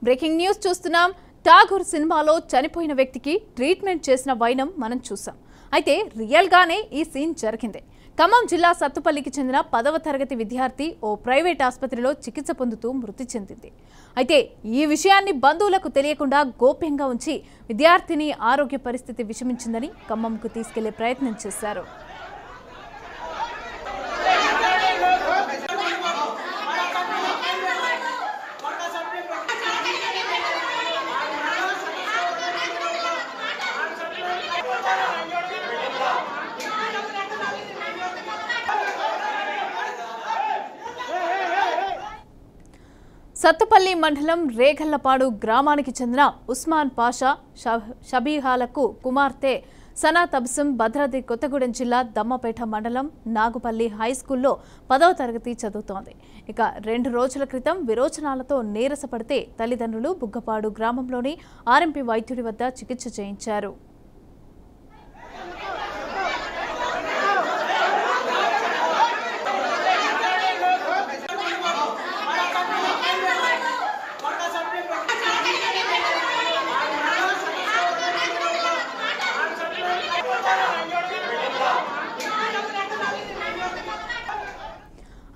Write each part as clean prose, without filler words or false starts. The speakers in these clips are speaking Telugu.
బ్రేకింగ్ న్యూస్ చూస్తున్నాం. ఠాగూర్ సినిమాలో చనిపోయిన వ్యక్తికి ట్రీట్మెంట్ చేసిన వైనం మనం చూసాం. అయితే రియల్ గానే ఈ సీన్ జరిగింది. ఖమ్మం జిల్లా సత్తుపల్లికి చెందిన 10వ తరగతి విద్యార్థి ఓ ప్రైవేట్ ఆసుపత్రిలో చికిత్స పొందుతూ మృతి చెందింది. అయితే ఈ విషయాన్ని బంధువులకు తెలియకుండా గోప్యంగా ఉంచి విద్యార్థిని ఆరోగ్య పరిస్థితి విషమించిందని ఖమ్మంకు తీసుకెళ్లే ప్రయత్నం చేశారు. సత్తుపల్లి మండలం రేగళ్లపాడు గ్రామానికి చెందిన ఉస్మాన్ పాషా షబీహాలకు కుమార్తె సనా తబ్సం భద్రాద్రి కొత్తగూడెం జిల్లా దమ్మపేట మండలం నాగుపల్లి హైస్కూల్లో 10వ తరగతి చదువుతోంది. ఇక 2 రోజుల క్రితం విరోచనాలతో నీరసపడితే తల్లిదండ్రులు బుగ్గపాడు గ్రామంలోని ఆర్ఎంపీ వైద్యుడి వద్ద చికిత్స చేయించారు.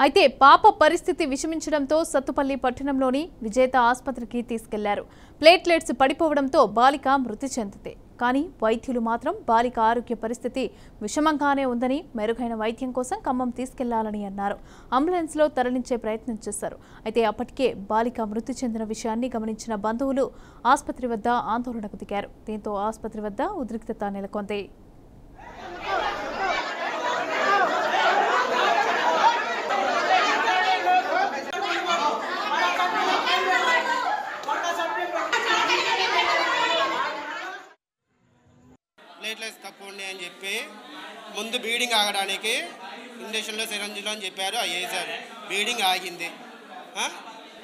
అయితే పాప పరిస్థితి విషమించడంతో సత్తుపల్లి పట్టణంలోని విజేత ఆసుపత్రికి తీసుకెళ్లారు. ప్లేట్లెట్స్ పడిపోవడంతో బాలిక మృతి చెందింది. కానీ వైద్యులు మాత్రం బాలిక ఆరోగ్య పరిస్థితి విషమంగానే ఉందని, మెరుగైన వైద్యం కోసం ఖమ్మం తీసుకెళ్లాలని అన్నారు. అంబులెన్స్లో తరలించే ప్రయత్నం చేశారు. అయితే అప్పటికే బాలిక మృతి చెందిన విషయాన్ని గమనించిన బంధువులు ఆసుపత్రి వద్ద ఆందోళనకు దిగారు. దీంతో ఆసుపత్రి వద్ద ఉద్రిక్తత నెలకొంది. ప్లేట్లెట్స్ తక్కువ ఉన్నాయి అని చెప్పి ముందు బ్లీడింగ్ ఆగడానికి ఇంజక్షన్లో సిరంజిలో అని చెప్పారు. అవి వేసారు. బ్లీడింగ్ ఆగింది.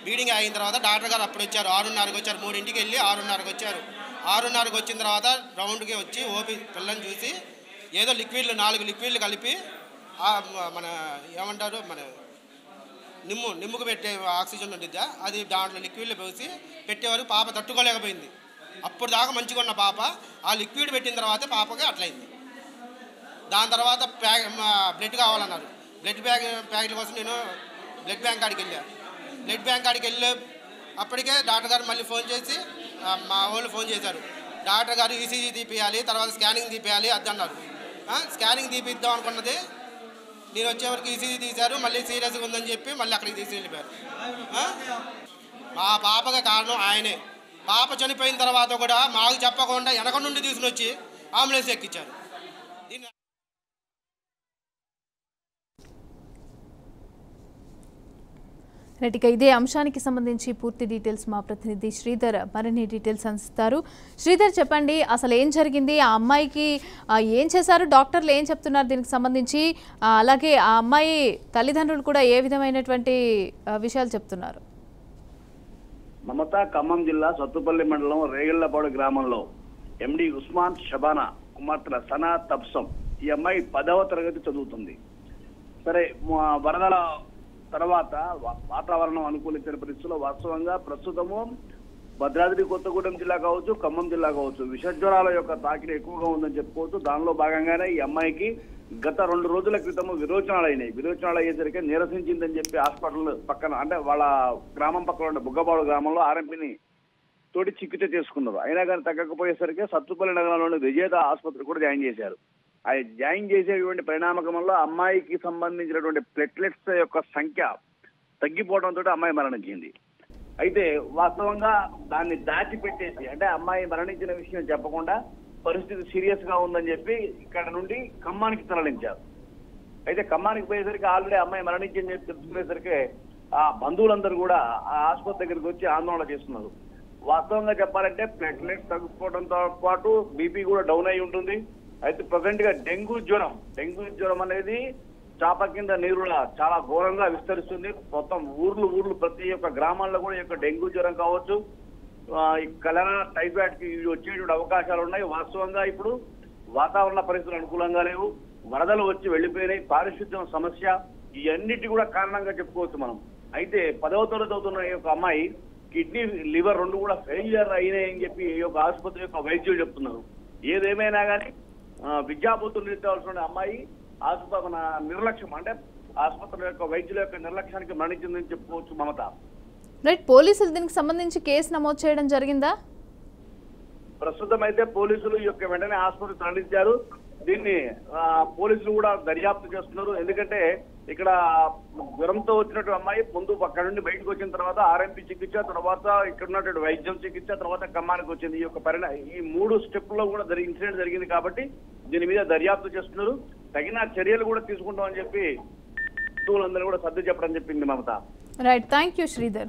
బ్లీడింగ్ ఆగిన తర్వాత డాక్టర్ గారు అప్పుడు వచ్చారు. 6:30కి వచ్చారు. 3ంటికి వెళ్ళి 6:30కి వచ్చారు. 6:30కి వచ్చిన తర్వాత రౌండ్కి వచ్చి ఓపీ పిల్లని చూసి ఏదో లిక్విడ్లు 4 లిక్విడ్లు కలిపి మన ఏమంటారు మన నిమ్ముకు పెట్టే ఆక్సిజన్ ఉండిద్దా అది దాంట్లో లిక్విడ్లు పోసి పెట్టేవారు. పాప తట్టుకోలేకపోయింది. అప్పుడు దాకా మంచిగా ఉన్న పాప ఆ లిక్విడ్ పెట్టిన తర్వాత పాపకి అట్లయింది. దాని తర్వాత బ్లడ్ కావాలన్నారు. బ్లడ్ ప్యాకెట్ల కోసం నేను బ్లడ్ బ్యాంక్ కాడికి వెళ్ళాను. బ్లడ్ బ్యాంక్ కాడికి వెళ్ళి అప్పటికే డాక్టర్ గారు మళ్ళీ ఫోన్ చేసి మా వాళ్ళు ఫోన్ చేశారు. డాక్టర్ గారు ఈసీజీ తీపియాలి, తర్వాత స్కానింగ్ తీపియాలి అది అన్నారు. స్కానింగ్ తీపిద్దాం అనుకున్నది నేను వచ్చేవరకు ఈసీజీ తీశారు. మళ్ళీ సీరియస్గా ఉందని చెప్పి మళ్ళీ అక్కడికి తీసి వెళ్ళిపోయారు. మా పాపకి కారణం ఆయనే. పాప చనిపోయిన తర్వాత కూడా మాకు చెప్పకుండా వెనక నుండి తీసుకుని వచ్చి అంబులెన్స్ ఎక్కించారు. రైట్గా ఇదే అంశానికి సంబంధించి పూర్తి డీటెయిల్స్ మా ప్రతినిధి శ్రీధర్ మరిన్ని డీటెయిల్స్ అందిస్తారు. శ్రీధర్, చెప్పండి, అసలు ఏం జరిగింది? ఆ అమ్మాయికి ఏం చేశారు? డాక్టర్లు ఏం చెప్తున్నారు దీనికి సంబంధించి? అలాగే ఆ అమ్మాయి తల్లిదండ్రులు కూడా ఏ విధమైనటువంటి విషయాలు చెప్తున్నారు? మమత ఖమ్మం జిల్లా సత్తుపల్లి మండలం రేగళ్లపాడు గ్రామంలో ఎండి ఉస్మాన్ షబానా కుమార్తె సనా తబ్సం ఈ అమ్మాయి 10వ తరగతి చదువుతుంది. సరే, వరదల తర్వాత వాతావరణం అనుకూలించిన పరిస్థితుల్లో వాస్తవంగా ప్రస్తుతము భద్రాద్రి కొత్తగూడెం జిల్లా కావచ్చు, ఖమ్మం జిల్లా కావచ్చు, విషజ్వరాల యొక్క తాకిడి ఎక్కువగా ఉందని చెప్పుకోవచ్చు. దానిలో భాగంగానే ఈ అమ్మాయికి గత 2 రోజుల క్రితము విరోచనాలు అయినాయి. విరోచనాలు అయ్యేసరికి నీరసించిందని చెప్పి హాస్పిటల్ పక్కన అంటే వాళ్ళ గ్రామం పక్కన ఉండే బుగ్గపాడు గ్రామంలో ఆర్ఎంపీని తోటి చికిత్స చేసుకున్నారు. అయినా కానీ తగ్గకపోయేసరికి సత్తుపల్లి నగరంలోని విజేత ఆసుపత్రి కూడా జాయిన్ చేశారు. ఆ జాయిన్ చేసేటువంటి పరిణామక్రమంలో అమ్మాయికి సంబంధించినటువంటి ప్లేట్లెట్స్ యొక్క సంఖ్య తగ్గిపోవడంతో అమ్మాయి మరణించింది. అయితే వాస్తవంగా దాన్ని దాచిపెట్టేసి అంటే అమ్మాయి మరణించిన విషయం చెప్పకుండా పరిస్థితి సీరియస్ గా ఉందని చెప్పి ఇక్కడ నుండి ఖమ్మానికి తరలించారు. అయితే ఖమ్మానికి పోయేసరికి ఆల్రెడీ అమ్మాయి మరణించిందని చెప్పి తెలుసుకునేసరికి ఆ బంధువులందరూ కూడా ఆ ఆసుపత్రి దగ్గరికి వచ్చి ఆందోళన చేస్తున్నారు. వాస్తవంగా చెప్పాలంటే ప్లేట్లెట్స్ తగ్గిపోవడంతో పాటు బీపీ కూడా డౌన్ అయి ఉంటుంది. అయితే ప్రజెంట్ గా డెంగ్యూ జ్వరం అనేది చాప కింద నీరులా చాలా ఘోరంగా విస్తరిస్తుంది. మొత్తం ఊర్లు ప్రతి ఒక్క గ్రామాల్లో కూడా ఈ యొక్క డెంగ్యూ జ్వరం కావచ్చు, కలరా, టైఫాయిడ్ కి వచ్చేటువంటి అవకాశాలు ఉన్నాయి. వాస్తవంగా ఇప్పుడు వాతావరణ పరిస్థితులు అనుకూలంగా లేవు. వరదలు వచ్చి వెళ్లిపోయినాయి. పారిశుద్ధ్యం సమస్య, ఈ అన్నిటి కూడా కారణంగా చెప్పుకోవచ్చు మనం. అయితే 10వ తరగతి చదువుతున్న ఈ యొక్క అమ్మాయి కిడ్నీ లివర్ రెండు కూడా ఫెయిలియర్ అయినాయని చెప్పి ఈ యొక్క ఆసుపత్రి యొక్క వైద్యులు చెప్తున్నారు. ఏదేమైనా కానీ విద్యాబుద్ధులు నేర్చుకోవాల్సిన అమ్మాయి ఆసుపత్రి మన నిర్లక్ష్యం అంటే ఆసుపత్రి యొక్క వైద్యుల యొక్క నిర్లక్ష్యానికి మరణించిందని చెప్పుకోవచ్చు మమత. రైట్, పోలీసులు దీనికి సంబంధించి కేసు నమోదు చేయడం జరిగిందా? ప్రస్తుతం అయితే పోలీసులు ఈ యొక్క వెంటనే ఆసుపత్రి తరలించారు. దీన్ని పోలీసులు కూడా దర్యాప్తు చేస్తున్నారు. ఎందుకంటే ఇక్కడ జ్వరంతో వచ్చినటువంటి అమ్మాయి ముందు అక్కడ నుండి బయటకు వచ్చిన తర్వాత ఆర్ఎంపీ చికిత్స, తర్వాత ఇక్కడ ఉన్నటువంటి వైద్యం చికిత్స, తర్వాత ఖమ్మానికి వచ్చింది. ఈ యొక్క ఈ 3 స్టెప్లో కూడా ఇన్సిడెంట్ జరిగింది కాబట్టి దీని మీద దర్యాప్తు చేస్తున్నారు. తగిన చర్యలు కూడా తీసుకుంటామని చెప్పి అందరూ కూడా సర్ది చెప్పడం చెప్పింది Mamata. Right, thank you Sridhar.